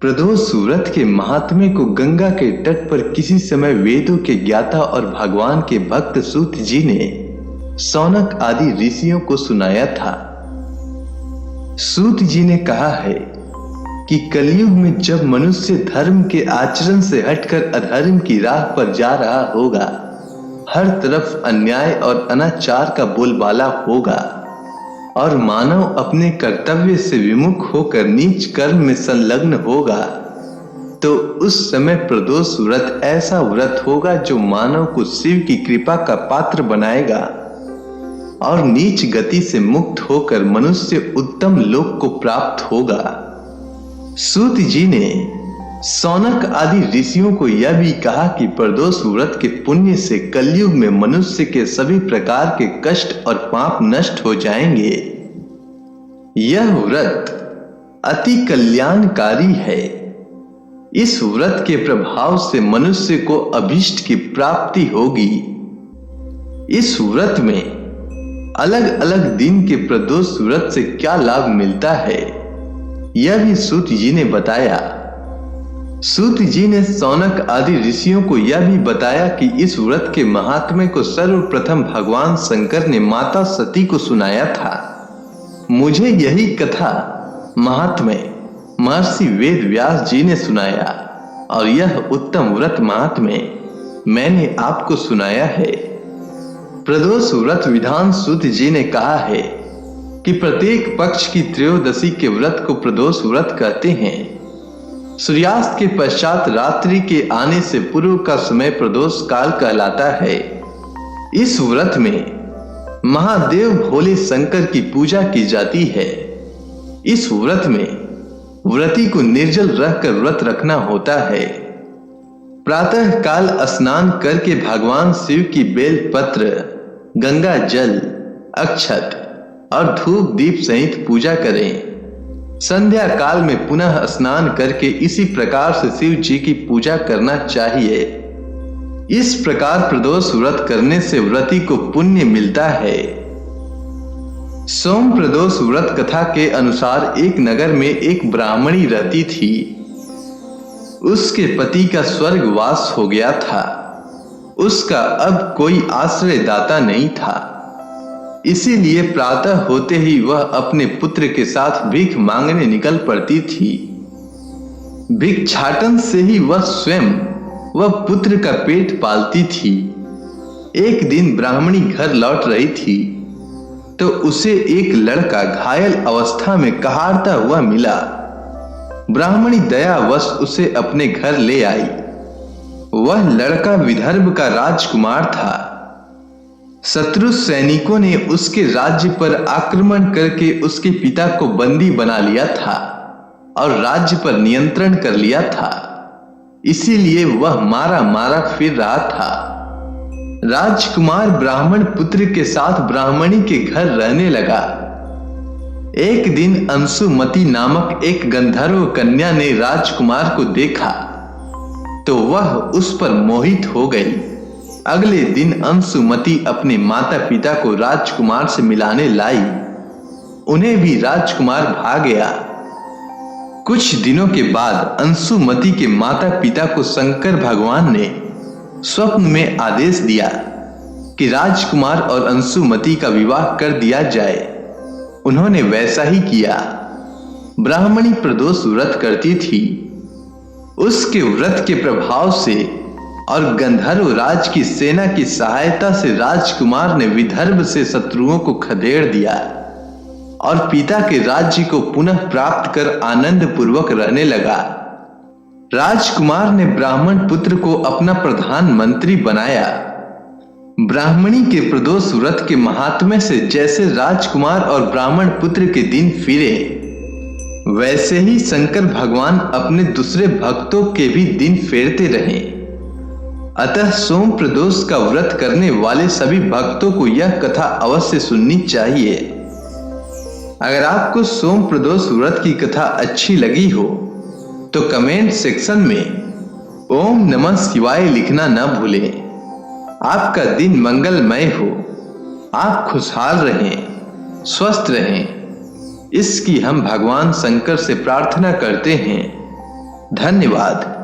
प्रदोष व्रत के महात्म्य को गंगा के तट पर किसी समय वेदों के ज्ञाता और भगवान के भक्त सूत जी ने शौनक आदि ऋषियों को सुनाया था। सूत जी ने कहा है कि कलयुग में जब मनुष्य धर्म के आचरण से हटकर अधर्म की राह पर जा रहा होगा, हर तरफ अन्याय और अनाचार का बोलबाला होगा और मानव अपने कर्तव्य से विमुख होकर नीच कर्म में संलग्न होगा, तो उस समय प्रदोष व्रत ऐसा व्रत होगा जो मानव को शिव की कृपा का पात्र बनाएगा और नीच गति से मुक्त होकर मनुष्य उत्तम लोक को प्राप्त होगा। सूत जी ने शौनक आदि ऋषियों को यह भी कहा कि प्रदोष व्रत के पुण्य से कलयुग में मनुष्य के सभी प्रकार के कष्ट और पाप नष्ट हो जाएंगे। यह व्रत अति कल्याणकारी है। इस व्रत के प्रभाव से मनुष्य को अभीष्ट की प्राप्ति होगी। इस व्रत में अलग अलग दिन के प्रदोष व्रत से क्या लाभ मिलता है, यह भी सूत जी ने बताया। सूत जी ने शौनक आदि ऋषियों को यह भी बताया कि इस व्रत के महात्म्य को सर्वप्रथम भगवान शंकर ने माता सती को सुनाया था। मुझे यही कथा महात्म्य महर्षि वेद व्यास जी ने सुनाया और यह उत्तम व्रत महात्म्य मैंने आपको सुनाया है। प्रदोष व्रत विधान सूत जी ने कहा है कि प्रत्येक पक्ष की त्रयोदशी के व्रत को प्रदोष व्रत कहते हैं। सूर्यास्त के पश्चात रात्रि के आने से पूर्व का समय प्रदोष काल कहलाता है। इस व्रत में महादेव भोले शंकर की पूजा की जाती है। इस व्रत में व्रती को निर्जल रहकर व्रत रखना होता है। प्रातः काल स्नान करके भगवान शिव की बेल पत्र, गंगा जल, अक्षत और धूप दीप सहित पूजा करें। संध्या काल में पुनः स्नान करके इसी प्रकार से शिव जी की पूजा करना चाहिए। इस प्रकार प्रदोष व्रत करने से व्रती को पुण्य मिलता है। सोम प्रदोष व्रत कथा के अनुसार एक नगर में एक ब्राह्मणी रहती थी। उसके पति का स्वर्गवास हो गया था। उसका अब कोई आश्रयदाता नहीं था। इसीलिए प्रातः होते ही वह अपने पुत्र के साथ भीख मांगने निकल पड़ती थी। भिक्षाटन से ही वह स्वयं वह पुत्र का पेट पालती थी। एक दिन ब्राह्मणी घर लौट रही थी तो उसे एक लड़का घायल अवस्था में कहारता हुआ मिला। ब्राह्मणी दयावश उसे अपने घर ले आई। वह लड़का विदर्भ का राजकुमार था। शत्रु सैनिकों ने उसके राज्य पर आक्रमण करके उसके पिता को बंदी बना लिया था और राज्य पर नियंत्रण कर लिया था। इसीलिए वह मारा मारा फिर रहा था। राजकुमार ब्राह्मण पुत्र के साथ ब्राह्मणी के घर रहने लगा। एक दिन अंशुमती नामक एक गंधर्व कन्या ने राजकुमार को देखा तो वह उस पर मोहित हो गई। अगले दिन अंशुमती अपने माता पिता को राजकुमार से मिलाने लाई। उन्हें भी राजकुमार भा गया। कुछ दिनों के बाद अंशुमती के माता पिता को शंकर भगवान ने स्वप्न में आदेश दिया कि राजकुमार और अंशुमती का विवाह कर दिया जाए। उन्होंने वैसा ही किया। ब्राह्मणी प्रदोष व्रत करती थी। उसके व्रत के प्रभाव से और गंधर्व राज की सेना की सहायता से राजकुमार ने विदर्भ से शत्रुओं को खदेड़ दिया और पिता के राज्य को पुनः प्राप्त कर आनंद पूर्वक रहने लगा। राजकुमार ने ब्राह्मण पुत्र को अपना प्रधानमंत्री बनाया। ब्राह्मणी के प्रदोष व्रत के महात्म्य से जैसे राजकुमार और ब्राह्मण पुत्र के दिन फिरे, वैसे ही शंकर भगवान अपने दूसरे भक्तों के भी दिन फेरते रहे। अतः सोम प्रदोष का व्रत करने वाले सभी भक्तों को यह कथा अवश्य सुननी चाहिए। अगर आपको सोम प्रदोष व्रत की कथा अच्छी लगी हो तो कमेंट सेक्शन में ओम नमः शिवाय लिखना न भूलें। आपका दिन मंगलमय हो। आप खुशहाल रहें, स्वस्थ रहें, इसकी हम भगवान शंकर से प्रार्थना करते हैं। धन्यवाद।